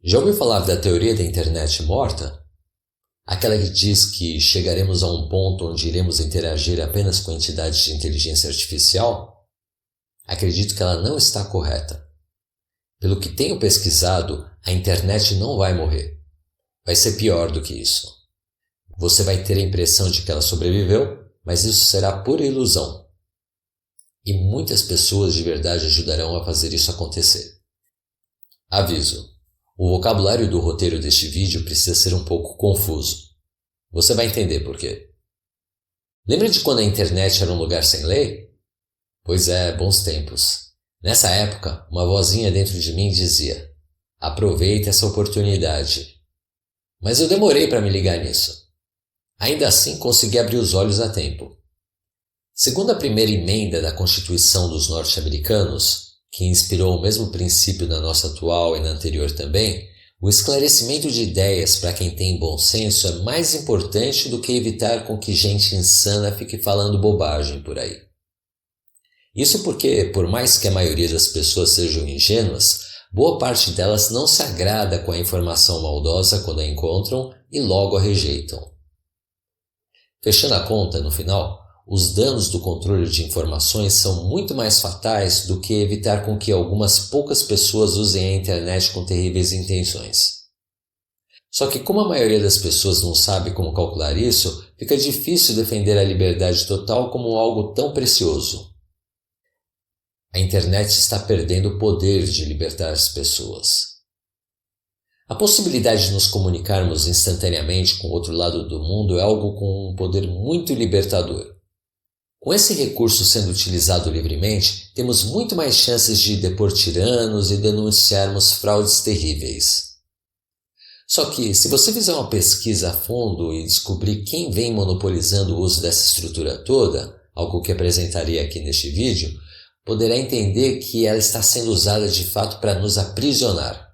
Já ouviu falar da teoria da internet morta? Aquela que diz que chegaremos a um ponto onde iremos interagir apenas com entidades de inteligência artificial? Acredito que ela não está correta. Pelo que tenho pesquisado, a internet não vai morrer. Vai ser pior do que isso. Você vai ter a impressão de que ela sobreviveu, mas isso será pura ilusão. E muitas pessoas de verdade ajudarão a fazer isso acontecer. Aviso: o vocabulário do roteiro deste vídeo precisa ser um pouco confuso. Você vai entender por quê. Lembra de quando a internet era um lugar sem lei? Pois é, bons tempos. Nessa época, uma vozinha dentro de mim dizia: aproveite essa oportunidade. Mas eu demorei para me ligar nisso. Ainda assim, consegui abrir os olhos a tempo. Segundo a primeira emenda da Constituição dos norte-americanos, que inspirou o mesmo princípio na nossa atual e na anterior também, o esclarecimento de ideias para quem tem bom senso é mais importante do que evitar com que gente insana fique falando bobagem por aí. Isso porque, por mais que a maioria das pessoas sejam ingênuas, boa parte delas não se agrada com a informação maldosa quando a encontram e logo a rejeitam. Fechando a conta, no final, os danos do controle de informações são muito mais fatais do que evitar com que algumas poucas pessoas usem a internet com terríveis intenções. Só que como a maioria das pessoas não sabe como calcular isso, fica difícil defender a liberdade total como algo tão precioso. A internet está perdendo o poder de libertar as pessoas. A possibilidade de nos comunicarmos instantaneamente com o outro lado do mundo é algo com um poder muito libertador. Com esse recurso sendo utilizado livremente, temos muito mais chances de depor tiranos e denunciarmos fraudes terríveis. Só que, se você fizer uma pesquisa a fundo e descobrir quem vem monopolizando o uso dessa estrutura toda, algo que apresentaria aqui neste vídeo, poderá entender que ela está sendo usada de fato para nos aprisionar.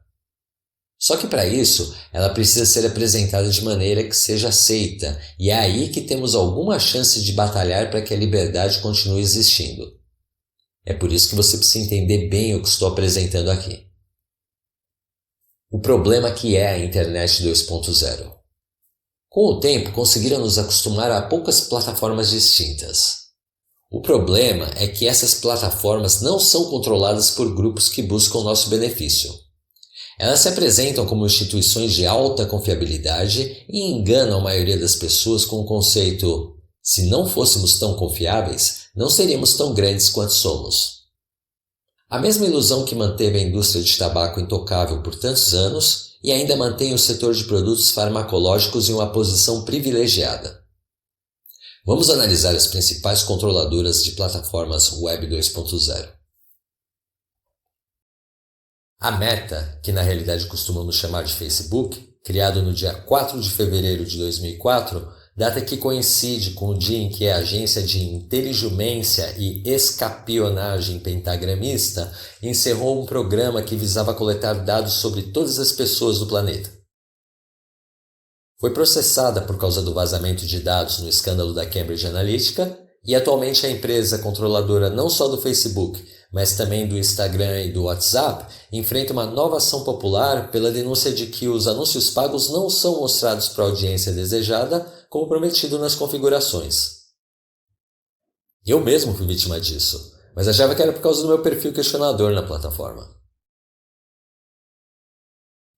Só que para isso, ela precisa ser apresentada de maneira que seja aceita, e é aí que temos alguma chance de batalhar para que a liberdade continue existindo. É por isso que você precisa entender bem o que estou apresentando aqui. O problema que é a Internet 2.0. Com o tempo, conseguiram nos acostumar a poucas plataformas distintas. O problema é que essas plataformas não são controladas por grupos que buscam nosso benefício. Elas se apresentam como instituições de alta confiabilidade e enganam a maioria das pessoas com o conceito: se não fôssemos tão confiáveis, não seríamos tão grandes quanto somos. A mesma ilusão que manteve a indústria de tabaco intocável por tantos anos e ainda mantém o setor de produtos farmacológicos em uma posição privilegiada. Vamos analisar as principais controladoras de plataformas Web 2.0. A Meta, que na realidade costumamos chamar de Facebook, criado no dia 4 de fevereiro de 2004, data que coincide com o dia em que a agência de inteligência e espionagem pentagramista encerrou um programa que visava coletar dados sobre todas as pessoas do planeta. Foi processada por causa do vazamento de dados no escândalo da Cambridge Analytica e atualmente a empresa controladora não só do Facebook, mas também do Instagram e do WhatsApp, enfrenta uma nova ação popular pela denúncia de que os anúncios pagos não são mostrados para a audiência desejada, como prometido nas configurações. Eu mesmo fui vítima disso, mas achava que era por causa do meu perfil questionador na plataforma.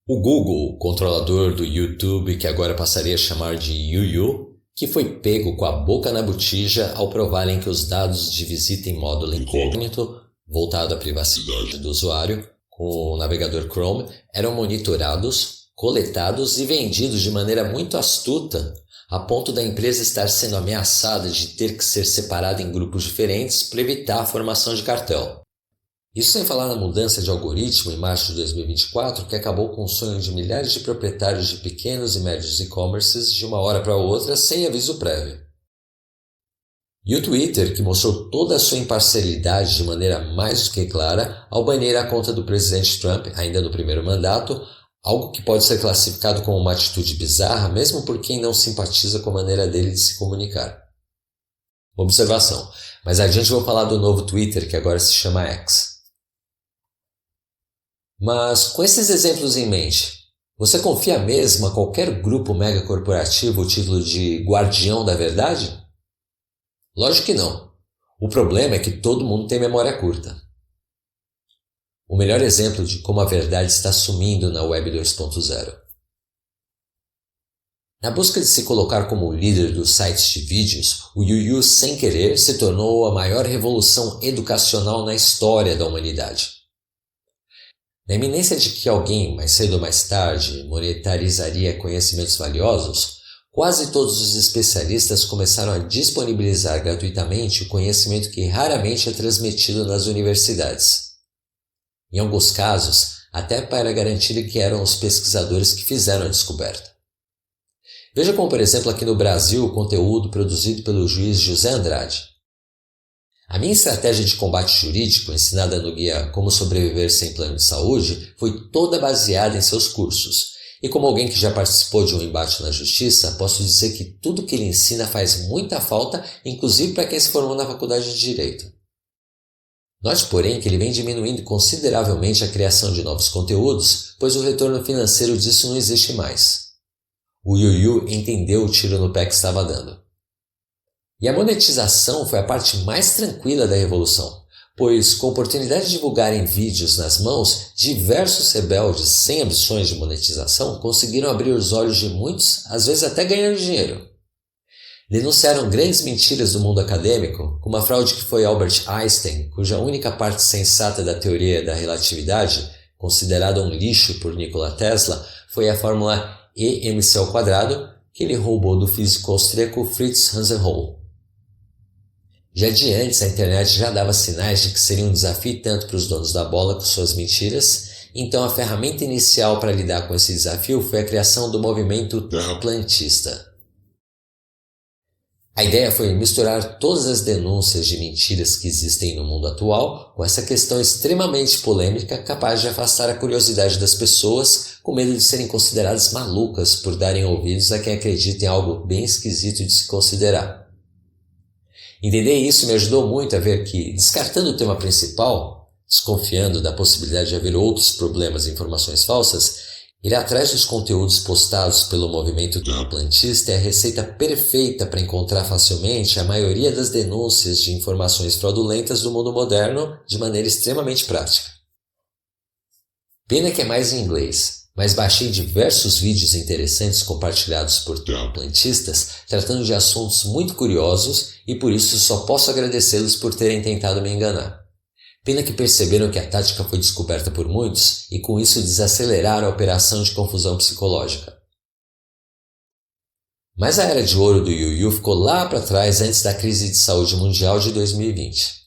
O Google, controlador do YouTube, que agora passaria a chamar de YouYou, que foi pego com a boca na botija ao provarem que os dados de visita em módulo incógnito, voltado à privacidade do usuário, com o navegador Chrome, eram monitorados, coletados e vendidos de maneira muito astuta, a ponto da empresa estar sendo ameaçada de ter que ser separada em grupos diferentes para evitar a formação de cartel. Isso sem falar na mudança de algoritmo em março de 2024, que acabou com o sonho de milhares de proprietários de pequenos e médios e-commerces de uma hora para outra sem aviso prévio. E o Twitter, que mostrou toda a sua imparcialidade de maneira mais do que clara ao banir a conta do presidente Trump ainda no primeiro mandato, algo que pode ser classificado como uma atitude bizarra mesmo por quem não simpatiza com a maneira dele de se comunicar. Observação, mais adiante vou falar do novo Twitter, que agora se chama X. Mas com esses exemplos em mente, Você confia mesmo a qualquer grupo megacorporativo o título de guardião da verdade? Lógico que não. O problema é que todo mundo tem memória curta. O melhor exemplo de como a verdade está sumindo na Web 2.0. Na busca de se colocar como o líder dos sites de vídeos, o Youyu, sem querer, se tornou a maior revolução educacional na história da humanidade. Na iminência de que alguém, mais cedo ou mais tarde, monetarizaria conhecimentos valiosos, quase todos os especialistas começaram a disponibilizar gratuitamente o conhecimento que raramente é transmitido nas universidades. Em alguns casos, até para garantir que eram os pesquisadores que fizeram a descoberta. Veja como, por exemplo, aqui no Brasil, o conteúdo produzido pelo juiz José Andrade. A minha estratégia de combate jurídico, ensinada no guia Como Sobreviver Sem Plano de Saúde, foi toda baseada em seus cursos. E como alguém que já participou de um embate na justiça, posso dizer que tudo que ele ensina faz muita falta, inclusive para quem se formou na faculdade de Direito. Note, porém, que ele vem diminuindo consideravelmente a criação de novos conteúdos, pois o retorno financeiro disso não existe mais. O Youyu entendeu o tiro no pé que estava dando. E a monetização foi a parte mais tranquila da revolução, pois com a oportunidade de divulgarem vídeos nas mãos, diversos rebeldes sem ambições de monetização conseguiram abrir os olhos de muitos, às vezes até ganhando dinheiro. Denunciaram grandes mentiras do mundo acadêmico, como a fraude que foi Albert Einstein, cuja única parte sensata da teoria da relatividade, considerada um lixo por Nikola Tesla, foi a fórmula E_mc², que ele roubou do físico austríaco Fritz Hasenhüttl. Já de antes, a internet já dava sinais de que seria um desafio tanto para os donos da bola com suas mentiras, então a ferramenta inicial para lidar com esse desafio foi a criação do movimento terraplantista. A ideia foi misturar todas as denúncias de mentiras que existem no mundo atual com essa questão extremamente polêmica capaz de afastar a curiosidade das pessoas com medo de serem consideradas malucas por darem ouvidos a quem acredita em algo bem esquisito de se considerar. Entender isso me ajudou muito a ver que, descartando o tema principal, desconfiando da possibilidade de haver outros problemas e informações falsas, ir atrás dos conteúdos postados pelo movimento terraplantista é a receita perfeita para encontrar facilmente a maioria das denúncias de informações fraudulentas do mundo moderno de maneira extremamente prática. Pena que é mais em inglês, mas baixei diversos vídeos interessantes compartilhados por terraplantistas tratando de assuntos muito curiosos e por isso só posso agradecê-los por terem tentado me enganar. Pena que perceberam que a tática foi descoberta por muitos e com isso desaceleraram a operação de confusão psicológica. Mas a era de ouro do Youyu ficou lá para trás antes da crise de saúde mundial de 2020.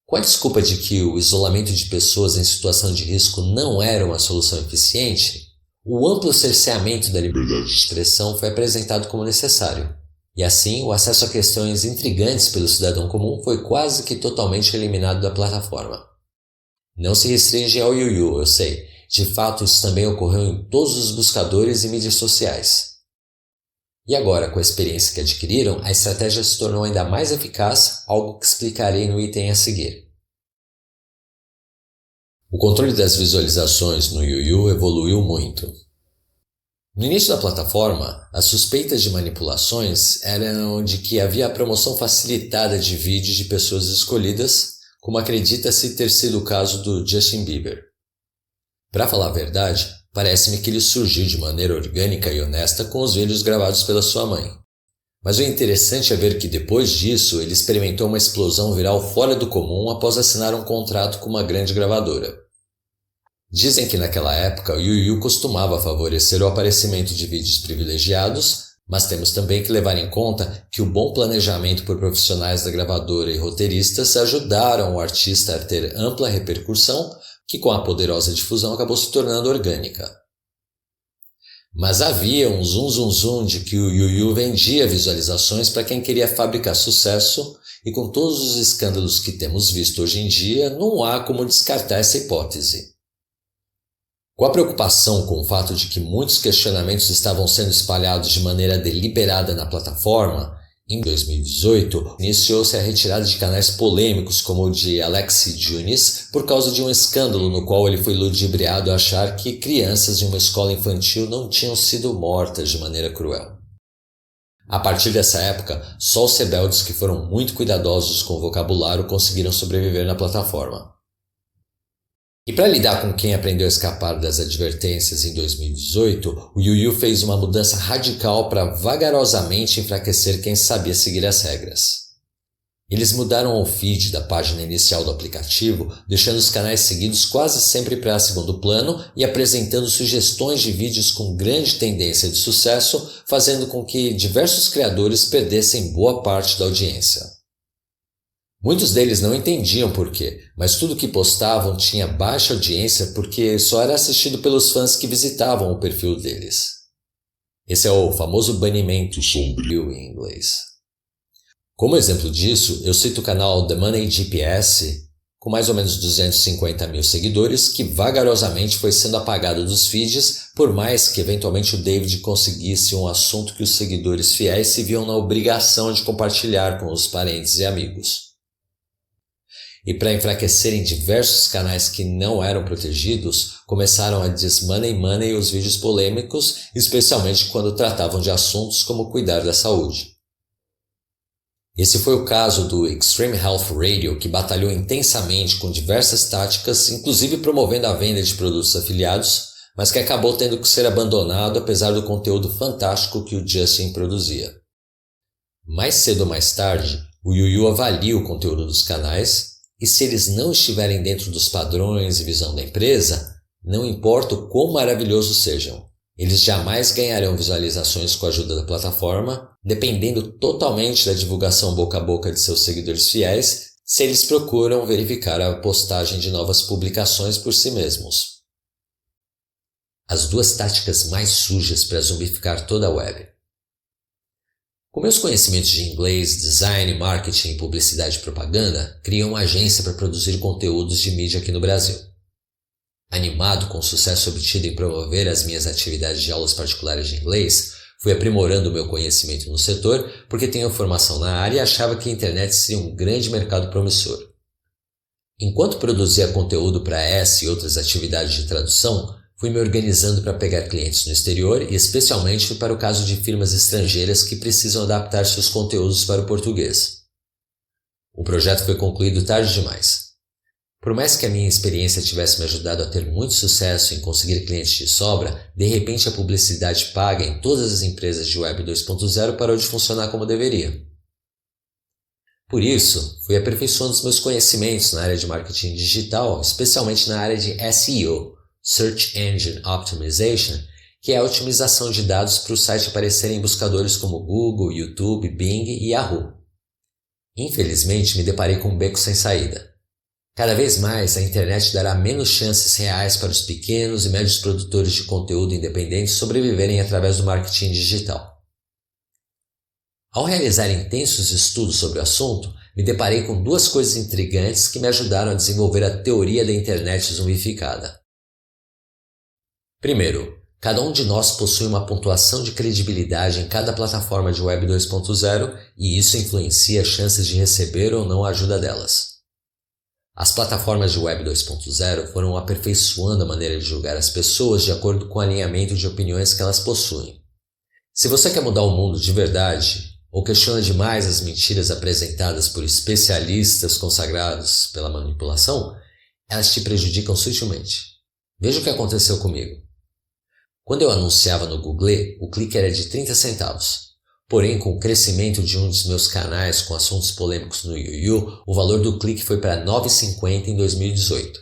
Com a desculpa de que o isolamento de pessoas em situação de risco não era uma solução eficiente, o amplo cerceamento da liberdade de expressão foi apresentado como necessário. E assim, o acesso a questões intrigantes pelo cidadão comum foi quase que totalmente eliminado da plataforma. Não se restringe ao Youyu, eu sei. De fato, isso também ocorreu em todos os buscadores e mídias sociais. E agora, com a experiência que adquiriram, a estratégia se tornou ainda mais eficaz, algo que explicarei no item a seguir. O controle das visualizações no Youyu evoluiu muito. No início da plataforma, as suspeitas de manipulações eram de que havia a promoção facilitada de vídeos de pessoas escolhidas, como acredita-se ter sido o caso do Justin Bieber. Para falar a verdade, parece-me que ele surgiu de maneira orgânica e honesta com os vídeos gravados pela sua mãe. Mas o interessante é ver que depois disso ele experimentou uma explosão viral fora do comum após assinar um contrato com uma grande gravadora. Dizem que naquela época o Youyu costumava favorecer o aparecimento de vídeos privilegiados, mas temos também que levar em conta que o bom planejamento por profissionais da gravadora e roteiristas ajudaram o artista a ter ampla repercussão, que com a poderosa difusão acabou se tornando orgânica. Mas havia um zum de que o Youyu vendia visualizações para quem queria fabricar sucesso, e com todos os escândalos que temos visto hoje em dia, não há como descartar essa hipótese. Com a preocupação com o fato de que muitos questionamentos estavam sendo espalhados de maneira deliberada na plataforma, Em 2018, iniciou-se a retirada de canais polêmicos como o de Alexi Jones por causa de um escândalo no qual ele foi ludibriado a achar que crianças de uma escola infantil não tinham sido mortas de maneira cruel. A partir dessa época, só os rebeldes que foram muito cuidadosos com o vocabulário conseguiram sobreviver na plataforma. E para lidar com quem aprendeu a escapar das advertências em 2018, o Yuyu fez uma mudança radical para vagarosamente enfraquecer quem sabia seguir as regras. Eles mudaram o feed da página inicial do aplicativo, deixando os canais seguidos quase sempre para segundo plano e apresentando sugestões de vídeos com grande tendência de sucesso, fazendo com que diversos criadores perdessem boa parte da audiência. Muitos deles não entendiam por quê, mas tudo que postavam tinha baixa audiência porque só era assistido pelos fãs que visitavam o perfil deles. Esse é o famoso banimento sombrio em inglês. Como exemplo disso, eu cito o canal The Money GPS, com mais ou menos 250 mil seguidores, que vagarosamente foi sendo apagado dos feeds, por mais que eventualmente o David conseguisse um assunto que os seguidores fiéis se viam na obrigação de compartilhar com os parentes e amigos. E para enfraquecerem diversos canais que não eram protegidos, começaram a desmoney os vídeos polêmicos, especialmente quando tratavam de assuntos como cuidar da saúde. Esse foi o caso do Extreme Health Radio, que batalhou intensamente com diversas táticas, inclusive promovendo a venda de produtos afiliados, mas que acabou tendo que ser abandonado apesar do conteúdo fantástico que o Justin produzia. Mais cedo ou mais tarde, o Yuyu avalia o conteúdo dos canais, e se eles não estiverem dentro dos padrões e visão da empresa, não importa o quão maravilhosos sejam, eles jamais ganharão visualizações com a ajuda da plataforma, dependendo totalmente da divulgação boca a boca de seus seguidores fiéis, se eles procuram verificar a postagem de novas publicações por si mesmos. As duas táticas mais sujas para zumbificar toda a web. Com meus conhecimentos de inglês, design, marketing e publicidade e propaganda, criei uma agência para produzir conteúdos de mídia aqui no Brasil. Animado com o sucesso obtido em promover as minhas atividades de aulas particulares de inglês, fui aprimorando o meu conhecimento no setor porque tenho formação na área e achava que a internet seria um grande mercado promissor. Enquanto produzia conteúdo para essa e outras atividades de tradução, fui me organizando para pegar clientes no exterior e especialmente para o caso de firmas estrangeiras que precisam adaptar seus conteúdos para o português. O projeto foi concluído tarde demais. Por mais que a minha experiência tivesse me ajudado a ter muito sucesso em conseguir clientes de sobra, de repente a publicidade paga em todas as empresas de Web 2.0 parou de funcionar como deveria. Por isso, fui aperfeiçoando os meus conhecimentos na área de marketing digital, especialmente na área de SEO, Search Engine Optimization, que é a otimização de dados para o site aparecer em buscadores como Google, YouTube, Bing e Yahoo. Infelizmente, me deparei com um beco sem saída. Cada vez mais, a internet dará menos chances reais para os pequenos e médios produtores de conteúdo independentes sobreviverem através do marketing digital. Ao realizar intensos estudos sobre o assunto, me deparei com duas coisas intrigantes que me ajudaram a desenvolver a teoria da internet zumbificada. Primeiro, cada um de nós possui uma pontuação de credibilidade em cada plataforma de Web 2.0 e isso influencia as chances de receber ou não a ajuda delas. As plataformas de Web 2.0 foram aperfeiçoando a maneira de julgar as pessoas de acordo com o alinhamento de opiniões que elas possuem. Se você quer mudar o mundo de verdade, ou questiona demais as mentiras apresentadas por especialistas consagrados pela manipulação, elas te prejudicam sutilmente. Veja o que aconteceu comigo. Quando eu anunciava no Google, o clique era de 30 centavos. Porém, com o crescimento de um dos meus canais com assuntos polêmicos no Yuyu, o valor do clique foi para R$ 9,50 em 2018.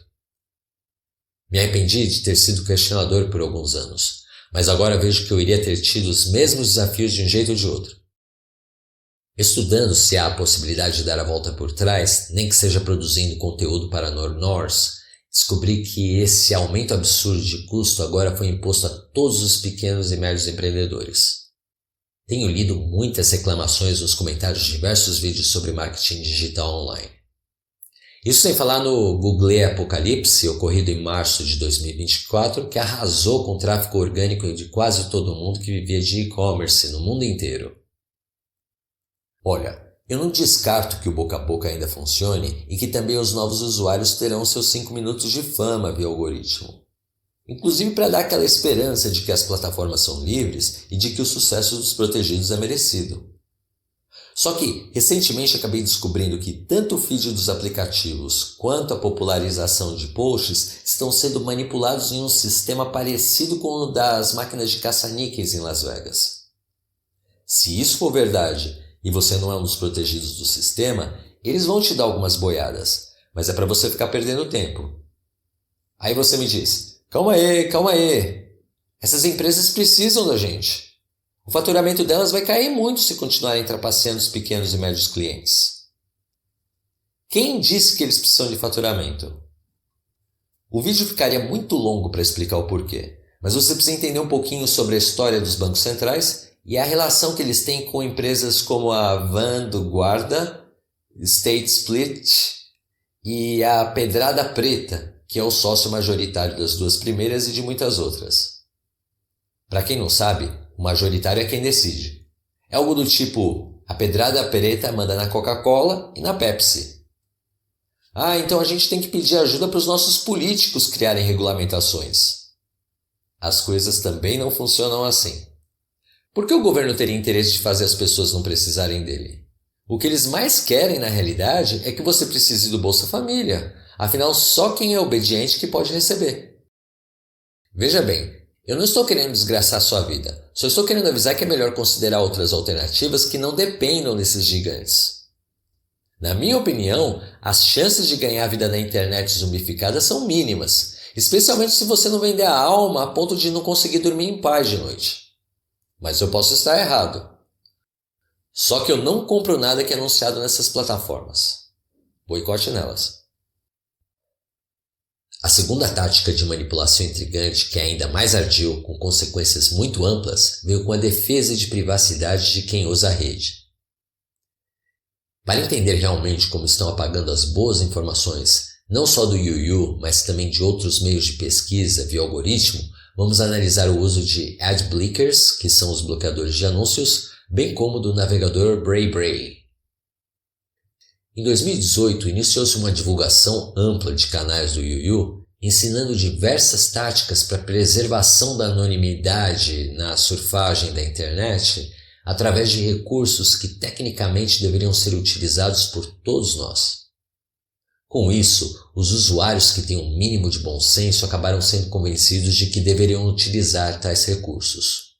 Me arrependi de ter sido questionador por alguns anos, mas agora vejo que eu iria ter tido os mesmos desafios de um jeito ou de outro. Estudando se há a possibilidade de dar a volta por trás, nem que seja produzindo conteúdo para Norse, descobri que esse aumento absurdo de custo agora foi imposto a todos os pequenos e médios empreendedores. Tenho lido muitas reclamações nos comentários de diversos vídeos sobre marketing digital online. Isso sem falar no Google Apocalipse, ocorrido em março de 2024, que arrasou com o tráfego orgânico de quase todo mundo que vivia de e-commerce no mundo inteiro. Olha, eu não descarto que o boca a boca ainda funcione e que também os novos usuários terão seus 5 minutos de fama via algoritmo. Inclusive para dar aquela esperança de que as plataformas são livres e de que o sucesso dos protegidos é merecido. Só que, recentemente acabei descobrindo que tanto o feed dos aplicativos quanto a popularização de posts estão sendo manipulados em um sistema parecido com o das máquinas de caça-níqueis em Las Vegas. Se isso for verdade e você não é um dos protegidos do sistema, eles vão te dar algumas boiadas, mas é para você ficar perdendo tempo. Aí você me diz, calma aí, essas empresas precisam da gente. O faturamento delas vai cair muito se continuarem trapaceando os pequenos e médios clientes. Quem disse que eles precisam de faturamento? O vídeo ficaria muito longo para explicar o porquê, mas você precisa entender um pouquinho sobre a história dos bancos centrais e a relação que eles têm com empresas como a Vanguarda, State Split e a Pedrada Preta, que é o sócio majoritário das duas primeiras e de muitas outras. Para quem não sabe, o majoritário é quem decide. É algo do tipo, a Pedrada Preta manda na Coca-Cola e na Pepsi. Então a gente tem que pedir ajuda para os nossos políticos criarem regulamentações. As coisas também não funcionam assim. Por que o governo teria interesse de fazer as pessoas não precisarem dele? O que eles mais querem, na realidade, é que você precise do Bolsa Família. Afinal, só quem é obediente que pode receber. Veja bem, eu não estou querendo desgraçar sua vida, só estou querendo avisar que é melhor considerar outras alternativas que não dependam desses gigantes. Na minha opinião, as chances de ganhar vida na internet zumbificada são mínimas, especialmente se você não vender a alma a ponto de não conseguir dormir em paz de noite. Mas eu posso estar errado. Só que eu não compro nada que é anunciado nessas plataformas. Boicote nelas. A segunda tática de manipulação intrigante, que é ainda mais ardil, com consequências muito amplas, veio com a defesa de privacidade de quem usa a rede. Para entender realmente como estão apagando as boas informações, não só do YouYou, mas também de outros meios de pesquisa via algoritmo, vamos analisar o uso de ad blockers, que são os bloqueadores de anúncios, bem como do navegador BraeBrae. Em 2018, iniciou-se uma divulgação ampla de canais do YouYou, ensinando diversas táticas para a preservação da anonimidade na surfagem da internet, através de recursos que tecnicamente deveriam ser utilizados por todos nós. Com isso, os usuários que têm um mínimo de bom senso acabaram sendo convencidos de que deveriam utilizar tais recursos.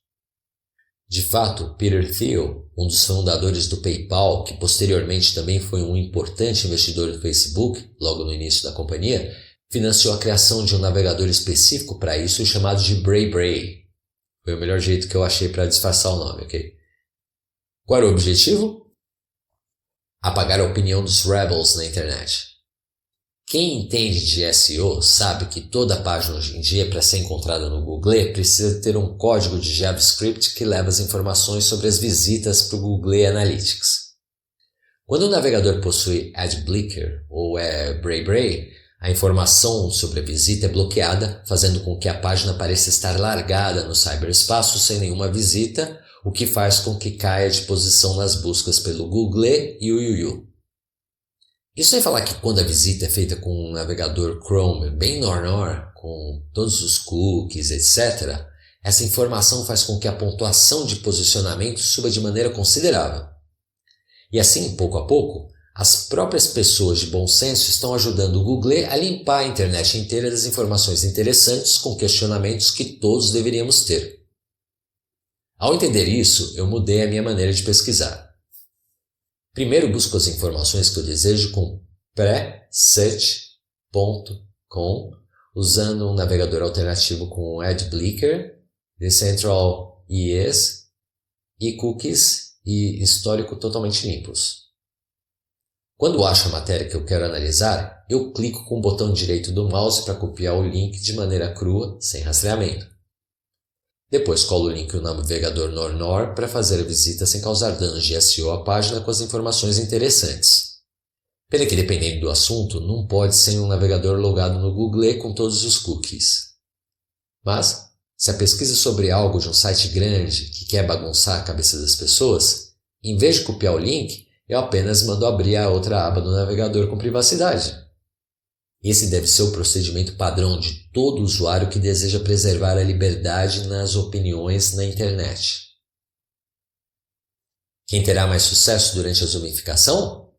De fato, Peter Thiel, um dos fundadores do PayPal, que posteriormente também foi um importante investidor do Facebook, logo no início da companhia, financiou a criação de um navegador específico para isso chamado de BraeBrae. Foi o melhor jeito que eu achei para disfarçar o nome, ok? Qual era o objetivo? Apagar a opinião dos rebels na internet. Quem entende de SEO sabe que toda página hoje em dia, para ser encontrada no Google, precisa ter um código de JavaScript que leva as informações sobre as visitas para o Google Analytics. Quando o navegador possui AdBlocker ou BraeBrae, a informação sobre a visita é bloqueada, fazendo com que a página pareça estar largada no cyberespaço sem nenhuma visita, o que faz com que caia de posição nas buscas pelo Google e o YouYou. Isso sem falar que quando a visita é feita com um navegador Chrome bem normal, com todos os cookies, etc., essa informação faz com que a pontuação de posicionamento suba de maneira considerável. E assim, pouco a pouco, as próprias pessoas de bom senso estão ajudando o Google a limpar a internet inteira das informações interessantes com questionamentos que todos deveríamos ter. Ao entender isso, eu mudei a minha maneira de pesquisar. Primeiro busco as informações que eu desejo com presearch.com, usando um navegador alternativo com AdBlocker, Decentral ES e cookies e histórico totalmente limpos. Quando acho a matéria que eu quero analisar, eu clico com o botão direito do mouse para copiar o link de maneira crua, sem rastreamento. Depois colo o link no navegador Nor para fazer a visita sem causar danos de SEO à página com as informações interessantes. Pena que, dependendo do assunto, não pode ser um navegador logado no Google com todos os cookies. Mas, se a pesquisa é sobre algo de um site grande que quer bagunçar a cabeça das pessoas, Em vez de copiar o link, eu apenas mando abrir a outra aba do navegador com privacidade. Esse deve ser o procedimento padrão de todo usuário que deseja preservar a liberdade nas opiniões na internet. Quem terá mais sucesso durante a zoomificação?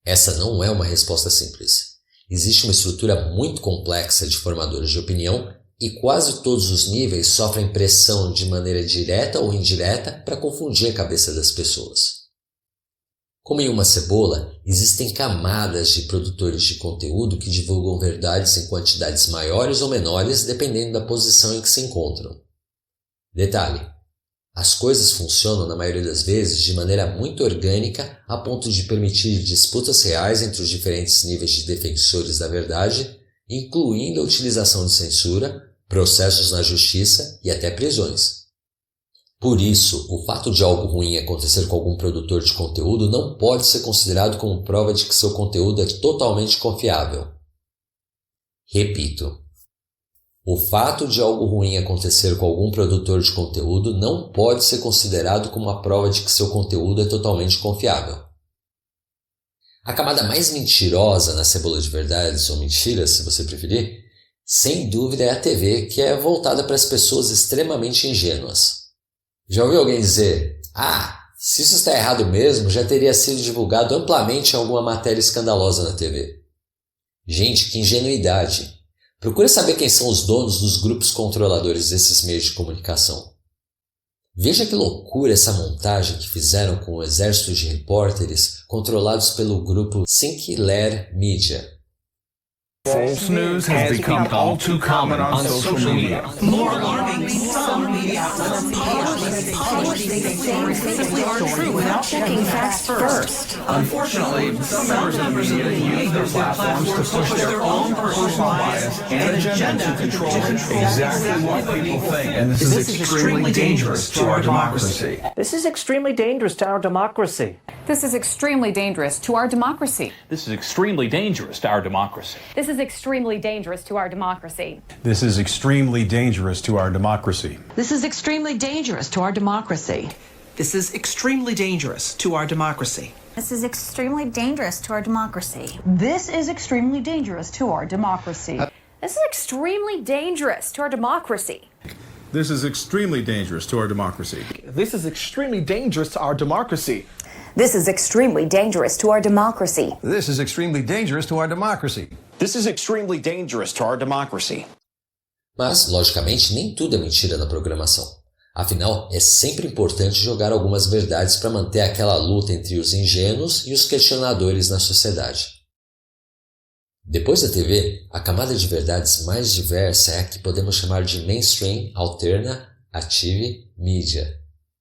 Essa não é uma resposta simples. Existe uma estrutura muito complexa de formadores de opinião e quase todos os níveis sofrem pressão de maneira direta ou indireta para confundir a cabeça das pessoas. Como em uma cebola, existem camadas de produtores de conteúdo que divulgam verdades em quantidades maiores ou menores dependendo da posição em que se encontram. Detalhe: as coisas funcionam na maioria das vezes de maneira muito orgânica a ponto de permitir disputas reais entre os diferentes níveis de defensores da verdade, incluindo a utilização de censura, processos na justiça e até prisões. Por isso, o fato de algo ruim acontecer com algum produtor de conteúdo não pode ser considerado como prova de que seu conteúdo é totalmente confiável. Repito, o fato de algo ruim acontecer com algum produtor de conteúdo não pode ser considerado como uma prova de que seu conteúdo é totalmente confiável. A camada mais mentirosa na cebola de verdades ou mentiras, se você preferir, sem dúvida é a TV, que é voltada para as pessoas extremamente ingênuas. Já ouviu alguém dizer: se isso está errado mesmo, já teria sido divulgado amplamente em alguma matéria escandalosa na TV. Gente, que ingenuidade! Procure saber quem são os donos dos grupos controladores desses meios de comunicação. Veja que loucura essa montagem que fizeram com o exército de repórteres controlados pelo grupo Sinclair Media. False news has become all too common on social media. More alarming, some media outlets publish things simply aren't true without checking facts first. Unfortunately, some members of the media use their platforms to push their own personal bias and agenda to control exactly what people think. And this is extremely dangerous to our democracy. This is extremely dangerous to our democracy. This is extremely dangerous to our democracy. This is extremely dangerous to our democracy. This is extremely dangerous to our democracy. This is extremely dangerous to our democracy. This is extremely dangerous to our democracy. This is extremely dangerous to our democracy. This is extremely dangerous to our democracy. This is extremely dangerous to our democracy. This is extremely dangerous to our democracy. This is extremely dangerous to our democracy. This is extremely dangerous to our democracy. This is extremely dangerous to our democracy. This is extremely dangerous to our democracy. This is extremely dangerous to our democracy. Mas, logicamente, nem tudo é mentira na programação. Afinal, é sempre importante jogar algumas verdades para manter aquela luta entre os ingênuos e os questionadores na sociedade. Depois da TV, a camada de verdades mais diversa é a que podemos chamar de Mainstream Alternative Media,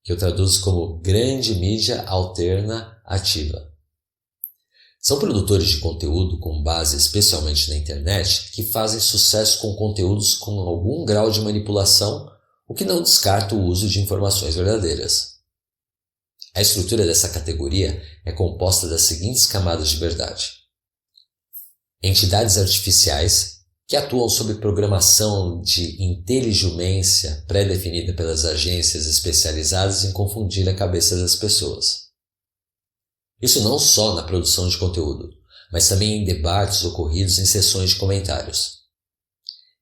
que eu traduzo como grande mídia alterna ativa. São produtores de conteúdo com base especialmente na internet que fazem sucesso com conteúdos com algum grau de manipulação, o que não descarta o uso de informações verdadeiras. A estrutura dessa categoria é composta das seguintes camadas de verdade: entidades artificiais, que atuam sob programação de inteligência pré-definida pelas agências especializadas em confundir a cabeça das pessoas. Isso não só na produção de conteúdo, mas também em debates ocorridos em sessões de comentários.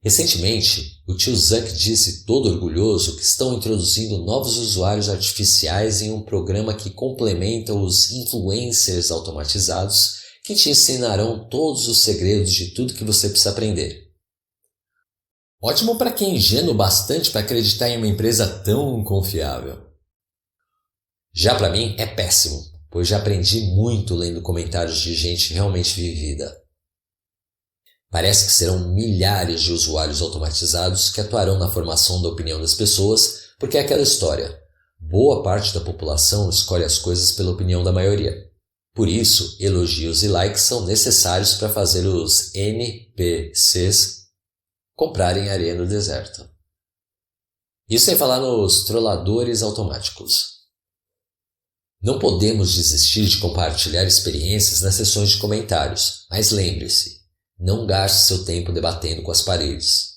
Recentemente, o tio Zuck disse todo orgulhoso que estão introduzindo novos usuários artificiais em um programa que complementa os influencers automatizados que te ensinarão todos os segredos de tudo que você precisa aprender. Ótimo para quem é ingênuo bastante para acreditar em uma empresa tão confiável. Já para mim é péssimo, pois já aprendi muito lendo comentários de gente realmente vivida. Parece que serão milhares de usuários automatizados que atuarão na formação da opinião das pessoas, porque é aquela história: boa parte da população escolhe as coisas pela opinião da maioria. Por isso, elogios e likes são necessários para fazer os NPCs comprarem areia no deserto. Isso sem falar nos trolladores automáticos. Não podemos desistir de compartilhar experiências nas sessões de comentários, mas lembre-se, não gaste seu tempo debatendo com as paredes.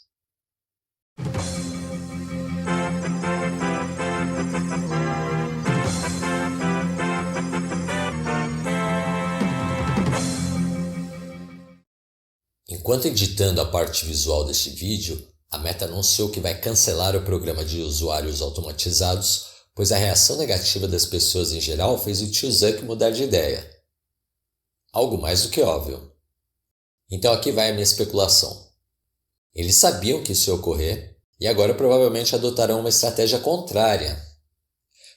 Enquanto editando a parte visual deste vídeo, a Meta anunciou que vai cancelar o programa de usuários automatizados, pois a reação negativa das pessoas em geral fez o tio Zuck mudar de ideia. Algo mais do que óbvio. Então aqui vai a minha especulação. Eles sabiam que isso ia ocorrer e agora provavelmente adotarão uma estratégia contrária.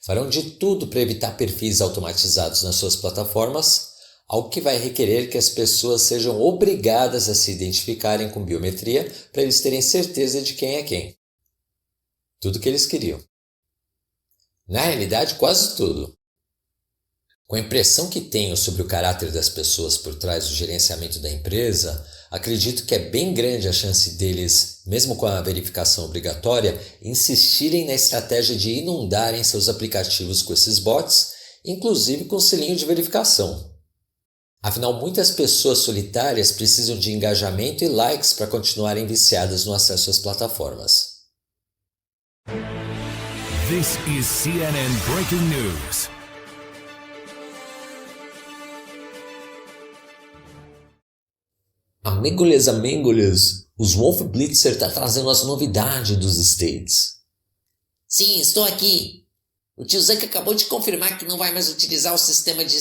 Farão de tudo para evitar perfis automatizados nas suas plataformas, algo que vai requerer que as pessoas sejam obrigadas a se identificarem com biometria para eles terem certeza de quem é quem. Tudo que eles queriam. Na realidade, quase tudo. Com a impressão que tenho sobre o caráter das pessoas por trás do gerenciamento da empresa, acredito que é bem grande a chance deles, mesmo com a verificação obrigatória, insistirem na estratégia de inundarem seus aplicativos com esses bots, inclusive com selinho de verificação. Afinal, muitas pessoas solitárias precisam de engajamento e likes para continuarem viciadas no acesso às plataformas. This is CNN Breaking News. Amigolhas, os Wolf Blitzer está trazendo as novidades dos States. Sim, estou aqui. O tio Zuck acabou de confirmar que não vai mais utilizar o sistema de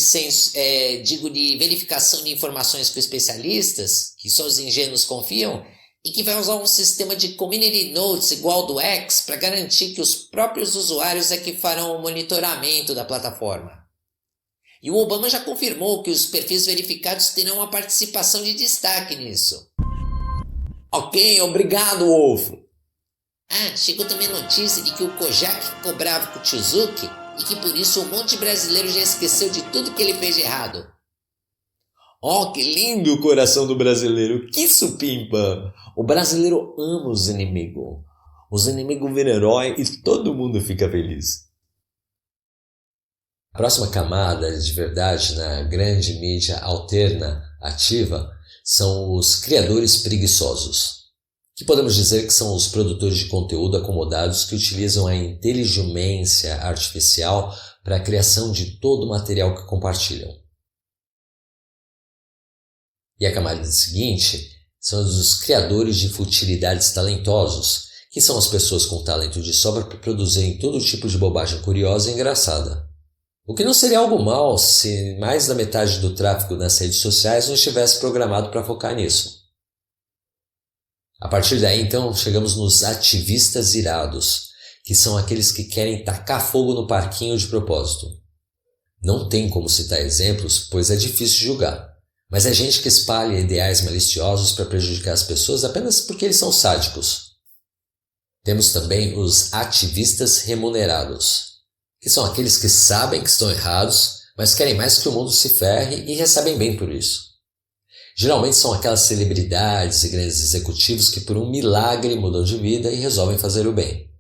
de verificação de informações com especialistas, que só os ingênuos confiam, e que vai usar um sistema de Community Notes igual ao do X para garantir que os próprios usuários é que farão o monitoramento da plataforma. E o Obama já confirmou que os perfis verificados terão uma participação de destaque nisso. Ok, obrigado, Wolf. Chegou também a notícia de que o Kojak ficou bravo com o tio Zuck e que por isso um monte de brasileiro já esqueceu de tudo que ele fez de errado. Oh, que lindo o coração do brasileiro, que supimpa! O brasileiro ama os inimigos. Os inimigos viram herói e todo mundo fica feliz. A próxima camada de verdade na grande mídia alterna ativa são os criadores preguiçosos, que podemos dizer que são os produtores de conteúdo acomodados que utilizam a inteligência artificial para a criação de todo o material que compartilham. E a camada seguinte são os criadores de futilidades talentosos, que são as pessoas com talento de sobra para produzirem todo tipo de bobagem curiosa e engraçada. O que não seria algo mal se mais da metade do tráfego nas redes sociais não estivesse programado para focar nisso. A partir daí, então, chegamos nos ativistas irados, que são aqueles que querem tacar fogo no parquinho de propósito. Não tem como citar exemplos, pois é difícil julgar, mas é gente que espalha ideais maliciosos para prejudicar as pessoas apenas porque eles são sádicos. Temos também os ativistas remunerados, que são aqueles que sabem que estão errados, mas querem mais que o mundo se ferre e recebem bem por isso. Geralmente são aquelas celebridades e grandes executivos que por um milagre mudam de vida e resolvem fazer o bem.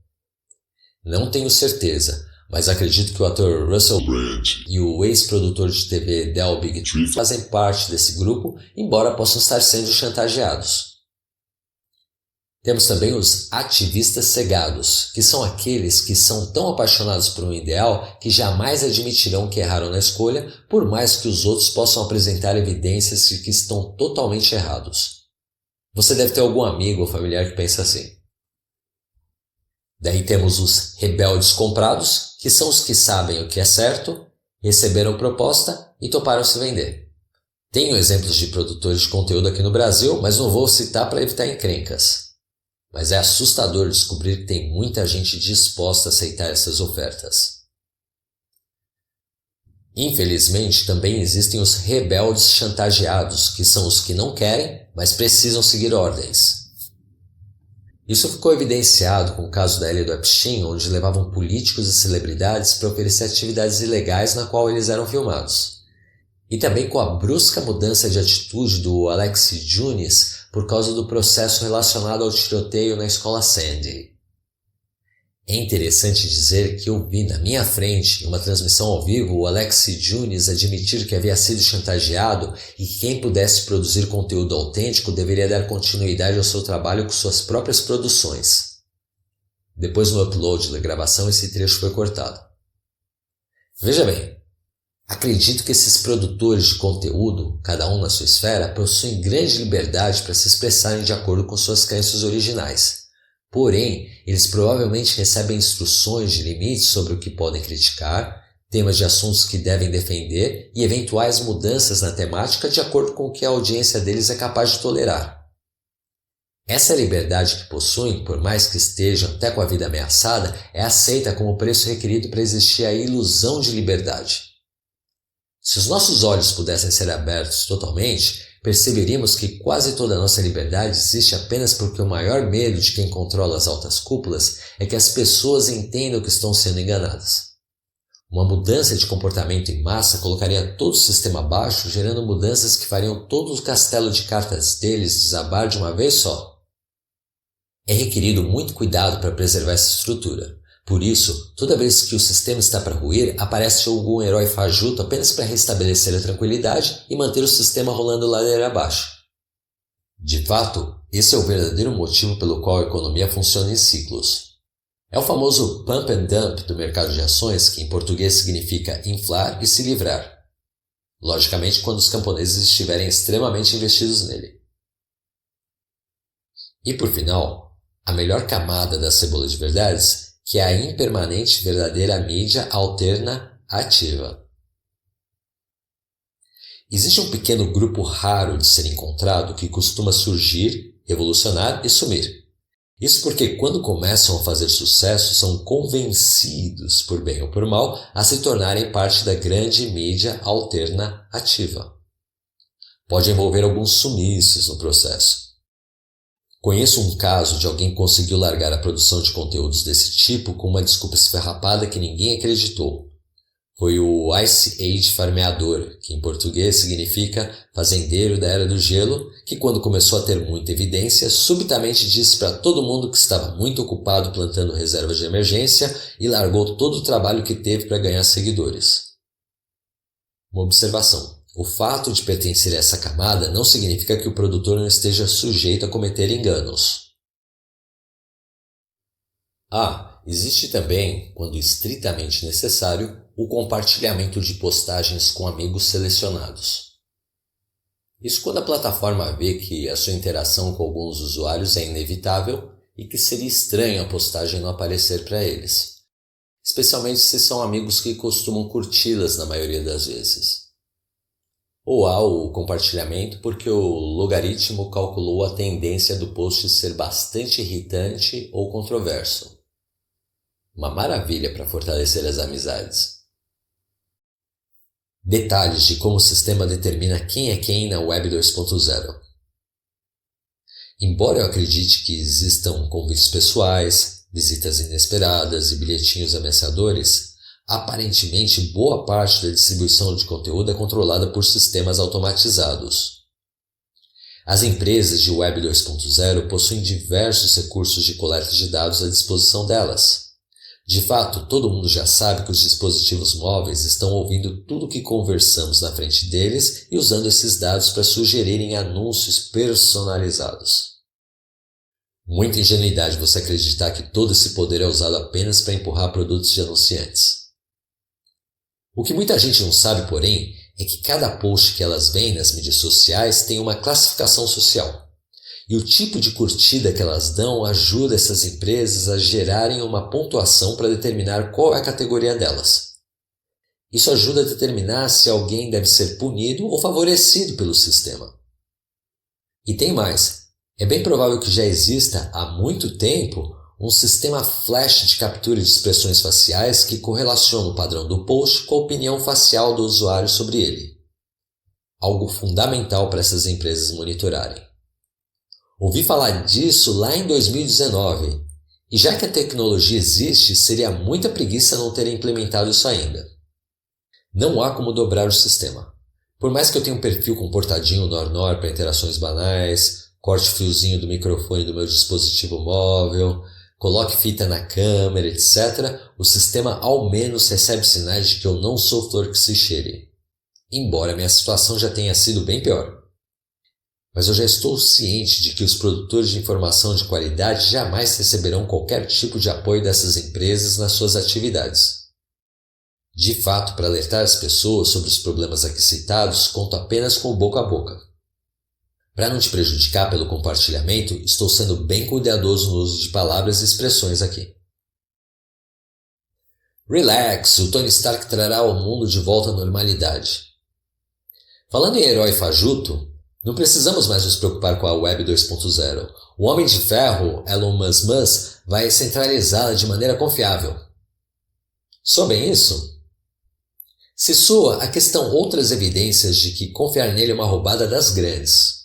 Não tenho certeza, mas acredito que o ator Russell Brand e o ex-produtor de TV Del Big Tree fazem parte desse grupo, embora possam estar sendo chantageados. Temos também os ativistas cegados, que são aqueles que são tão apaixonados por um ideal que jamais admitirão que erraram na escolha, por mais que os outros possam apresentar evidências de que estão totalmente errados. Você deve ter algum amigo ou familiar que pensa assim. Daí temos os rebeldes comprados, que são os que sabem o que é certo, receberam proposta e toparam se vender. Tenho exemplos de produtores de conteúdo aqui no Brasil, mas não vou citar para evitar encrencas. Mas é assustador descobrir que tem muita gente disposta a aceitar essas ofertas. Infelizmente, também existem os rebeldes chantageados, que são os que não querem, mas precisam seguir ordens. Isso ficou evidenciado com o caso da ilha do Epstein, onde levavam políticos e celebridades para oferecer atividades ilegais na qual eles eram filmados. E também com a brusca mudança de atitude do Alexei Jones por causa do processo relacionado ao tiroteio na escola Sandy. É interessante dizer que eu vi na minha frente, em uma transmissão ao vivo, o Alexei Jones admitir que havia sido chantageado e que quem pudesse produzir conteúdo autêntico deveria dar continuidade ao seu trabalho com suas próprias produções. Depois no upload da gravação esse trecho foi cortado. Veja bem, Acredito que esses produtores de conteúdo, cada um na sua esfera, possuem grande liberdade para se expressarem de acordo com suas crenças originais. Porém, eles provavelmente recebem instruções de limites sobre o que podem criticar, temas de assuntos que devem defender e eventuais mudanças na temática de acordo com o que a audiência deles é capaz de tolerar. Essa liberdade que possuem, por mais que estejam até com a vida ameaçada, é aceita como preço requerido para existir a ilusão de liberdade. Se os nossos olhos pudessem ser abertos totalmente, perceberíamos que quase toda a nossa liberdade existe apenas porque o maior medo de quem controla as altas cúpulas é que as pessoas entendam que estão sendo enganadas. Uma mudança de comportamento em massa colocaria todo o sistema abaixo, gerando mudanças que fariam todo o castelo de cartas deles desabar de uma vez só. É requerido muito cuidado para preservar essa estrutura. Por isso, toda vez que o sistema está para ruir, aparece algum herói fajuto apenas para restabelecer a tranquilidade e manter o sistema rolando ladeira abaixo. De fato, esse é o verdadeiro motivo pelo qual a economia funciona em ciclos. É o famoso pump and dump do mercado de ações, que em português significa inflar e se livrar. Logicamente, quando os camponeses estiverem extremamente investidos nele. E por final, a melhor camada da cebola de verdades, que é a impermanente verdadeira mídia alterna ativa. Existe um pequeno grupo raro de ser encontrado que costuma surgir, evolucionar e sumir. Isso porque quando começam a fazer sucesso são convencidos, por bem ou por mal, a se tornarem parte da grande mídia alterna ativa. Pode envolver alguns sumiços no processo. Conheço um caso de alguém que conseguiu largar a produção de conteúdos desse tipo com uma desculpa esfarrapada que ninguém acreditou. Foi o Ice Age Farmeador, que em português significa fazendeiro da Era do Gelo, que quando começou a ter muita evidência, subitamente disse para todo mundo que estava muito ocupado plantando reservas de emergência e largou todo o trabalho que teve para ganhar seguidores. Uma observação. O fato de pertencer a essa camada não significa que o produtor não esteja sujeito a cometer enganos. Existe também, quando estritamente necessário, o compartilhamento de postagens com amigos selecionados. Isso quando a plataforma vê que a sua interação com alguns usuários é inevitável e que seria estranho a postagem não aparecer para eles, especialmente se são amigos que costumam curti-las na maioria das vezes. Ou há o compartilhamento porque o logaritmo calculou a tendência do post ser bastante irritante ou controverso. Uma maravilha para fortalecer as amizades. Detalhes de como o sistema determina quem é quem na Web 2.0. Embora eu acredite que existam convites pessoais, visitas inesperadas e bilhetinhos ameaçadores, aparentemente, boa parte da distribuição de conteúdo é controlada por sistemas automatizados. As empresas de Web 2.0 possuem diversos recursos de coleta de dados à disposição delas. De fato, todo mundo já sabe que os dispositivos móveis estão ouvindo tudo o que conversamos na frente deles e usando esses dados para sugerirem anúncios personalizados. Muita ingenuidade você acreditar que todo esse poder é usado apenas para empurrar produtos de anunciantes. O que muita gente não sabe, porém, é que cada post que elas veem nas mídias sociais tem uma classificação social. E o tipo de curtida que elas dão ajuda essas empresas a gerarem uma pontuação para determinar qual é a categoria delas. Isso ajuda a determinar se alguém deve ser punido ou favorecido pelo sistema. E tem mais. É bem provável que já exista há muito tempo um sistema flash de captura de expressões faciais que correlaciona o padrão do post com a opinião facial do usuário sobre ele. Algo fundamental para essas empresas monitorarem. Ouvi falar disso lá em 2019, e já que a tecnologia existe, seria muita preguiça não ter implementado isso ainda. Não há como dobrar o sistema. Por mais que eu tenha um perfil comportadinho nor para interações banais, corte o fiozinho do microfone do meu dispositivo móvel, coloque fita na câmera, etc., o sistema ao menos recebe sinais de que eu não sou flor que se cheire. Embora minha situação já tenha sido bem pior. Mas eu já estou ciente de que os produtores de informação de qualidade jamais receberão qualquer tipo de apoio dessas empresas nas suas atividades. De fato, para alertar as pessoas sobre os problemas aqui citados, conto apenas com o boca a boca. Para não te prejudicar pelo compartilhamento, estou sendo bem cuidadoso no uso de palavras e expressões aqui. Relax, o Tony Stark trará o mundo de volta à normalidade. Falando em herói fajuto, não precisamos mais nos preocupar com a Web 2.0. O Homem de Ferro, Elon Musk, vai centralizá-la de maneira confiável. Soa bem isso? Se soa, aqui estão outras evidências de que confiar nele é uma roubada das grandes.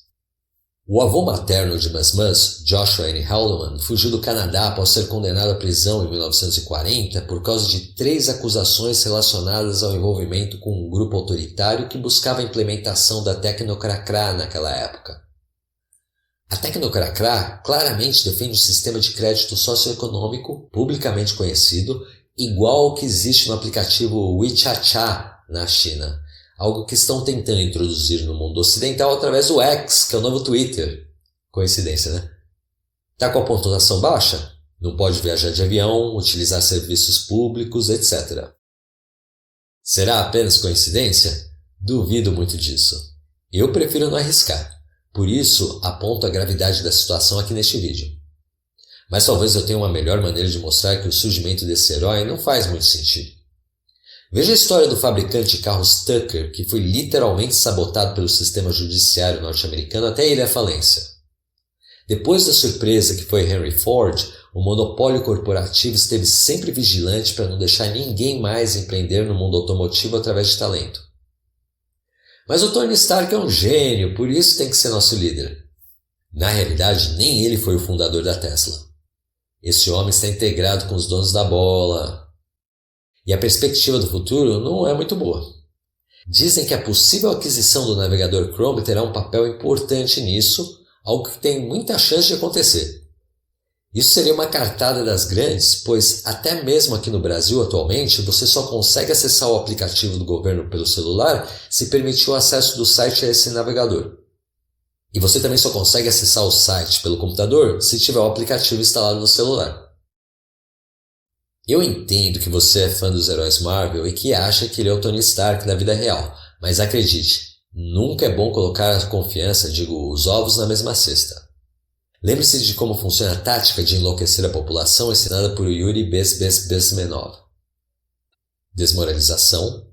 O avô materno de Musk, Joshua N. Haldeman, fugiu do Canadá após ser condenado à prisão em 1940 por causa de 3 acusações relacionadas ao envolvimento com um grupo autoritário que buscava a implementação da Tecnocracra naquela época. A Tecnocracra claramente defende um sistema de crédito socioeconômico publicamente conhecido, igual ao que existe no aplicativo WeChat na China. Algo que estão tentando introduzir no mundo ocidental através do X, que é o novo Twitter. Coincidência, né? Tá com a pontuação baixa? Não pode viajar de avião, utilizar serviços públicos, etc. Será apenas coincidência? Duvido muito disso. Eu prefiro não arriscar. Por isso, aponto a gravidade da situação aqui neste vídeo. Mas talvez eu tenha uma melhor maneira de mostrar que o surgimento desse herói não faz muito sentido. Veja a história do fabricante de carros Tucker, que foi literalmente sabotado pelo sistema judiciário norte-americano até ir à falência. Depois da surpresa que foi Henry Ford, o monopólio corporativo esteve sempre vigilante para não deixar ninguém mais empreender no mundo automotivo através de talento. Mas o Tony Stark é um gênio, por isso tem que ser nosso líder. Na realidade, nem ele foi o fundador da Tesla. Esse homem está integrado com os donos da bola. E a perspectiva do futuro não é muito boa. Dizem que a possível aquisição do navegador Chrome terá um papel importante nisso, algo que tem muita chance de acontecer. Isso seria uma cartada das grandes, pois até mesmo aqui no Brasil atualmente você só consegue acessar o aplicativo do governo pelo celular se permitir o acesso do site a esse navegador. E você também só consegue acessar o site pelo computador se tiver o aplicativo instalado no celular. Eu entendo que você é fã dos heróis Marvel e que acha que ele é o Tony Stark da vida real, mas acredite, nunca é bom colocar a confiança, os ovos na mesma cesta. Lembre-se de como funciona a tática de enlouquecer a população ensinada por Yuri Bezmenov. Desmoralização,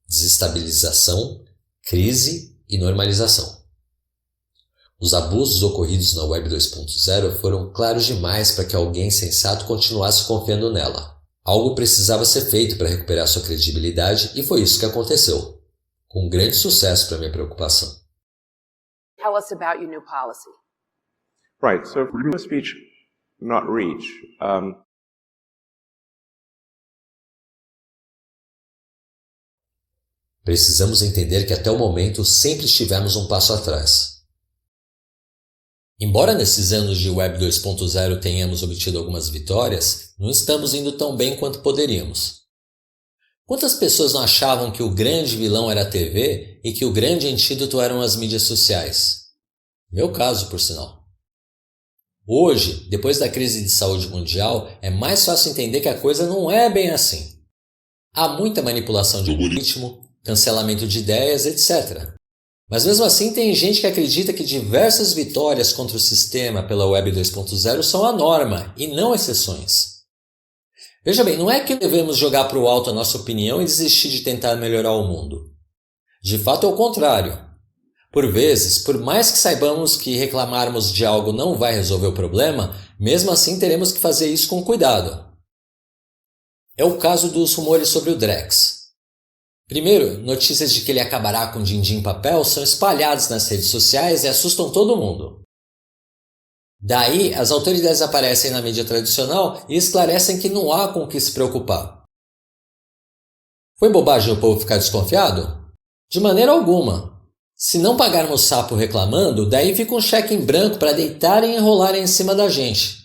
desestabilização, crise e normalização. Os abusos ocorridos na Web 2.0 foram claros demais para que alguém sensato continuasse confiando nela. Algo precisava ser feito para recuperar sua credibilidade e foi isso que aconteceu. Com grande sucesso para minha preocupação. Tell us about your new policy. Right, so freedom of speech, not reach. Precisamos entender que até o momento sempre estivemos um passo atrás. Embora nesses anos de Web 2.0 tenhamos obtido algumas vitórias, não estamos indo tão bem quanto poderíamos. Quantas pessoas não achavam que o grande vilão era a TV e que o grande antídoto eram as mídias sociais? Meu caso, por sinal. Hoje, depois da crise de saúde mundial, é mais fácil entender que a coisa não é bem assim. Há muita manipulação de algoritmo, cancelamento de ideias, etc. Mas mesmo assim tem gente que acredita que diversas vitórias contra o sistema pela Web 2.0 são a norma e não exceções. Veja bem, não é que devemos jogar para o alto a nossa opinião e desistir de tentar melhorar o mundo. De fato é o contrário. Por vezes, por mais que saibamos que reclamarmos de algo não vai resolver o problema, mesmo assim teremos que fazer isso com cuidado. É o caso dos rumores sobre o Drex. Primeiro, notícias de que ele acabará com din-din papel são espalhadas nas redes sociais e assustam todo mundo. Daí, as autoridades aparecem na mídia tradicional e esclarecem que não há com o que se preocupar. Foi bobagem o povo ficar desconfiado? De maneira alguma. Se não pagarmos sapo reclamando, daí fica um cheque em branco para deitarem e enrolarem em cima da gente.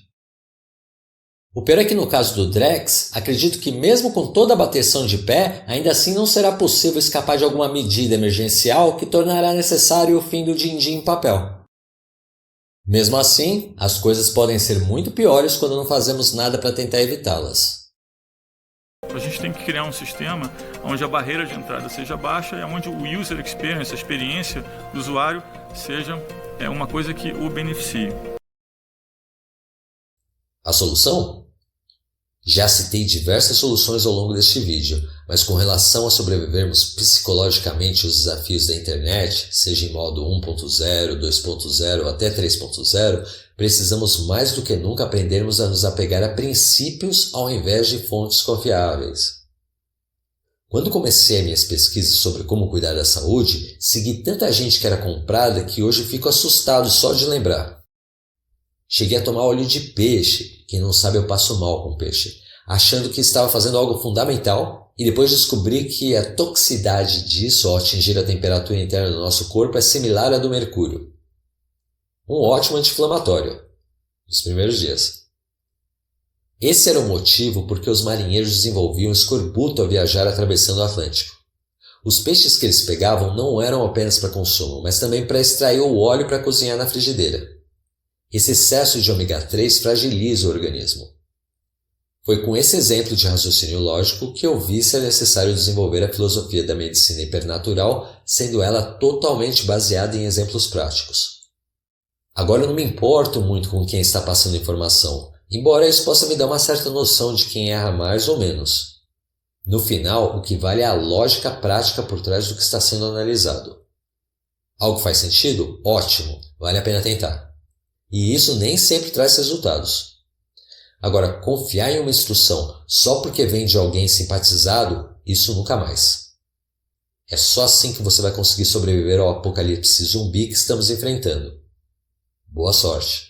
O pior é que no caso do Drex, acredito que mesmo com toda a bateção de pé, ainda assim não será possível escapar de alguma medida emergencial que tornará necessário o fim do din-din em papel. Mesmo assim, as coisas podem ser muito piores quando não fazemos nada para tentar evitá-las. A gente tem que criar um sistema onde a barreira de entrada seja baixa e onde o user experience, a experiência do usuário, seja uma coisa que o beneficie. A solução? Já citei diversas soluções ao longo deste vídeo, mas com relação a sobrevivermos psicologicamente os desafios da internet, seja em modo 1.0, 2.0 até 3.0, precisamos mais do que nunca aprendermos a nos apegar a princípios ao invés de fontes confiáveis. Quando comecei minhas pesquisas sobre como cuidar da saúde, segui tanta gente que era comprada que hoje fico assustado só de lembrar. Cheguei a tomar óleo de peixe. Quem não sabe, eu passo mal com peixe, achando que estava fazendo algo fundamental e depois descobri que a toxicidade disso ao atingir a temperatura interna do nosso corpo é similar à do mercúrio. Um ótimo anti-inflamatório, nos primeiros dias. Esse era o motivo por que os marinheiros desenvolviam escorbuto ao viajar atravessando o Atlântico. Os peixes que eles pegavam não eram apenas para consumo, mas também para extrair o óleo para cozinhar na frigideira. Esse excesso de ômega 3 fragiliza o organismo. Foi com esse exemplo de raciocínio lógico que eu vi ser necessário desenvolver a filosofia da medicina hipernatural, sendo ela totalmente baseada em exemplos práticos. Agora eu não me importo muito com quem está passando informação, embora isso possa me dar uma certa noção de quem erra mais ou menos. No final, o que vale é a lógica prática por trás do que está sendo analisado. Algo faz sentido? Ótimo, vale a pena tentar. E isso nem sempre traz resultados. Agora, confiar em uma instrução só porque vem de alguém simpatizado, isso nunca mais. É só assim que você vai conseguir sobreviver ao apocalipse zumbi que estamos enfrentando. Boa sorte!